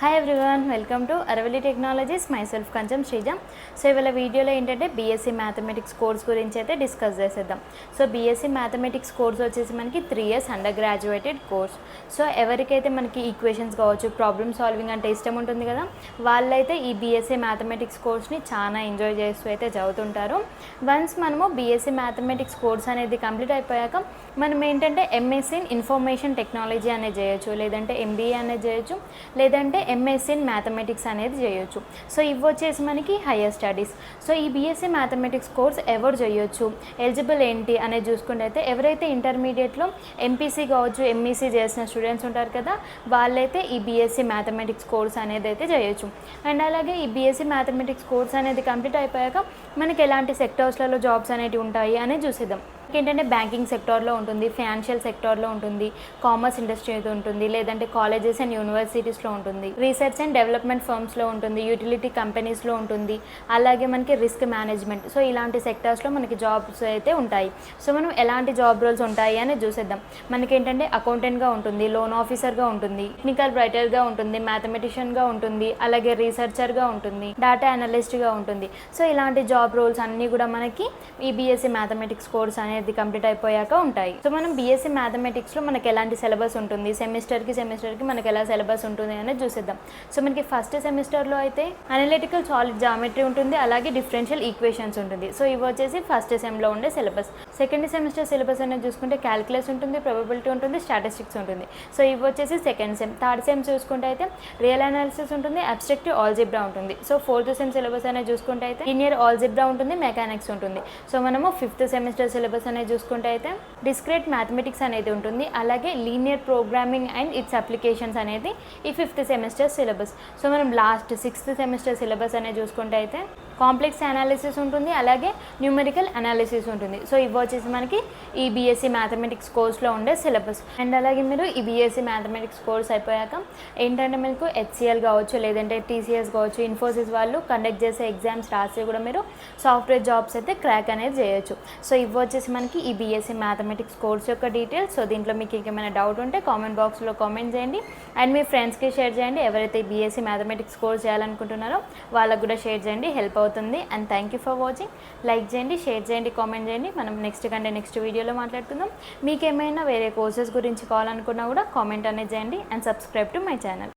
Hi everyone, welcome to Aravalli technologies. My self కొంచెం Sreeja. So ఇవాళ వీడియోలో ఏంటంటే బీఎస్సీ మ్యాథమెటిక్స్ కోర్స్ గురించి అయితే డిస్కస్ చేసేద్దాం. సో బీఎస్సీ మ్యాథమెటిక్స్ కోర్స్ వచ్చేసి మనకి 3 years under graduated course. So ఎవరికైతే మనకి ఈక్వేషన్స్ కావచ్చు, ప్రాబ్లమ్ సాల్వింగ్ అంటే ఇష్టం ఉంటుంది కదా, వాళ్ళైతే ఈ బీఎస్సీ మ్యాథమెటిక్స్ కోర్స్ని చాలా ఎంజాయ్ చేస్తూ అయితే చదువుతుంటారు. వన్స్ మనము బీఎస్సీ మ్యాథమెటిక్స్ కోర్స్ అనేది కంప్లీట్ అయిపోయాక మనం ఏంటంటే ఎంఎస్సీ ఇన్ ఇన్ఫర్మేషన్ టెక్నాలజీ అనేది చేయొచ్చు, లేదంటే ఎంబీఏ అనేది చేయొచ్చు, లేదంటే ఎంఎస్సీ ఇన్ మ్యాథమెటిక్స్ అనేది చేయొచ్చు. సో ఇవి వచ్చేసి మనకి హయ్యర్ స్టడీస్. సో ఈ బీఎస్సీ మ్యాథమెటిక్స్ కోర్స్ ఎవరు చేయొచ్చు, ఎలిజిబుల్ ఏంటి అనేది చూసుకుంటే అయితే ఎవరైతే ఇంటర్మీడియట్లో ఎంపీసీ కావచ్చు, ఎంఈసీ చేసిన స్టూడెంట్స్ ఉంటారు కదా, వాళ్ళైతే ఈ బీఎస్సీ మ్యాథమెటిక్స్ కోర్స్ అనేది అయితే చేయొచ్చు. అండ్ అలాగే ఈ బీఎస్సీ మ్యాథమెటిక్స్ కోర్స్ అనేది కంప్లీట్ అయిపోయాక మనకి ఎలాంటి సెక్టార్స్లలో జాబ్స్ అనేవి ఉంటాయి అనేది చూసేద్దాం. ఏంటంటే బ్యాంకింగ్ సెక్టార్లో ఉంటుంది, ఫైనాన్షియల్ సెక్టార్లో ఉంటుంది, కామర్స్ ఇండస్ట్రీ ఉంటుంది, లేదంటే కాలేజెస్ అండ్ యూనివర్సిటీస్లో ఉంటుంది, రీసెర్చ్ అండ్ డెవలప్మెంట్ ఫర్మ్స్లో ఉంటుంది, యూటిలిటీ కంపెనీస్లో ఉంటుంది, అలాగే మనకి రిస్క్ మేనేజ్మెంట్. సో ఇలాంటి సెక్టార్స్లో మనకి జాబ్స్ అయితే ఉంటాయి. సో మనం ఎలాంటి జాబ్ రోల్స్ ఉంటాయి అని చూసేద్దాం. మనకి ఏంటంటే అకౌంటెంట్గా ఉంటుంది, లోన్ ఆఫీసర్గా ఉంటుంది, టెక్నికల్ రైటర్గా ఉంటుంది, మ్యాథమెటిషియన్గా ఉంటుంది, అలాగే రీసెర్చర్గా ఉంటుంది, డేటా అనలిస్ట్గా ఉంటుంది. సో ఇలాంటి జాబ్ రోల్స్ అన్నీ కూడా మనకి ఈ బీఎస్సీ మ్యాథమెటిక్స్ కోర్స్ అనేది కంప్లీట్ అయిపోయాక ఉంటాయి. సో మనం బీఎస్సీ మ్యాథమెటిక్స్లో మనకి ఎలాంటి సిలబస్ ఉంటుంది, సెమిస్టర్కి మనకి ఎలా సిలబస్ ఉంటుంది అనేది చూసేద్దాం. సో మనకి ఫస్ట్ సెమిస్టర్లో అయితే అనలిటికల్ సాలిడ్ జామెట్రీ ఉంటుంది, అలాగే డిఫరెన్షియల్ ఈక్వేషన్స్ ఉంటుంది. సో ఇవి వచ్చేసి ఫస్ట్ సెమ్లో ఉండే సిలబస్. సెకండ్ సెమిస్టర్ సిలబస్ అనేది చూసుకుంటే క్యాలిక్యులస్ ఉంటుంది, ప్రాబబిలిటీ ఉంటుంది, స్టాటిస్టిక్స్ ఉంటుంది. సో ఇవి వచ్చేసి సెకండ్ సెమ్. థర్డ్ సెమ్ చూసుకుంటే అయితే రియల్ అనాలిసిస్ ఉంటుంది, అబ్స్ట్రాక్ట్ ఆల్జిబ్రా ఉంటుంది. సో ఫోర్త్ సెమ్ సిలబస్ అనేది చూసుకుంటే అయితే లీనియర్ ఆల్జిబ్రా ఉంటుంది, మెకానిక్స్ ఉంటుంది. సో మనము ఫిఫ్త్ సెమిస్టర్ సిలబస్ అనేది చూసుకుంటే అయితే డిస్క్రీట్ మ్యాథమెటిక్స్ అనేది ఉంటుంది, అలాగే linear programming and its applications అనేది ఈ ఫిఫ్త్ సెమిస్టర్ సిలబస్. సో మనం లాస్ట్ సిక్స్త్ సెమిస్టర్ సిలబస్ అనేది చూసుకుంటే అయితే కాంప్లెక్స్ అనాలిసిస్ ఉంటుంది, అలాగే న్యూమెరికల్ అనాలిసిస్ ఉంటుంది. సో ఇవి వచ్చేసి మనకి ఈ బీఎస్సీ మ్యాథమెటిక్స్ కోర్స్లో ఉండే సిలబస్. అండ్ అలాగే మీరు ఈ బీఎస్సీ మ్యాథమెటిక్స్ కోర్స్ అయిపోయాక ఏంటంటే మీకు హెచ్సిఎల్ కావచ్చు, లేదంటే టీసీఎస్ కావచ్చు, ఇన్ఫోసిస్ వాళ్ళు కండక్ట్ చేసే ఎగ్జామ్స్ రాసి కూడా మీరు సాఫ్ట్వేర్ జాబ్స్ అయితే క్రాక్ అనేది చేయొచ్చు. సో ఇవి వచ్చేసి మనకి ఈ బీఎస్సీ మ్యాథమెటిక్స్ కోర్స్ యొక్క డీటెయిల్స్. సో దీంట్లో మీకు ఇంకేమైనా డౌట్ ఉంటే కామెంట్ బాక్స్లో కామెంట్ చేయండి, అండ్ మీ ఫ్రెండ్స్కి షేర్ చేయండి. ఎవరైతే బీఎస్సీ మ్యాథమెటిక్స్ కోర్స్ చేయాలనుకుంటున్నారో వాళ్ళకు కూడా షేర్ చేయండి, హెల్ప్ అవుతుంది. And thank you for watching. Like చేయండి, షేర్ చేయండి, కామెంట్ చేయండి. మనం నెక్స్ట్ వీడియోలో మాట్లాడుకుందాం. మీకు ఏమైనా వేరే కోర్సెస్ గురించి కావాలనుకున్నా కూడా కామెంట్ అనేది చేయండి, and subscribe to my channel.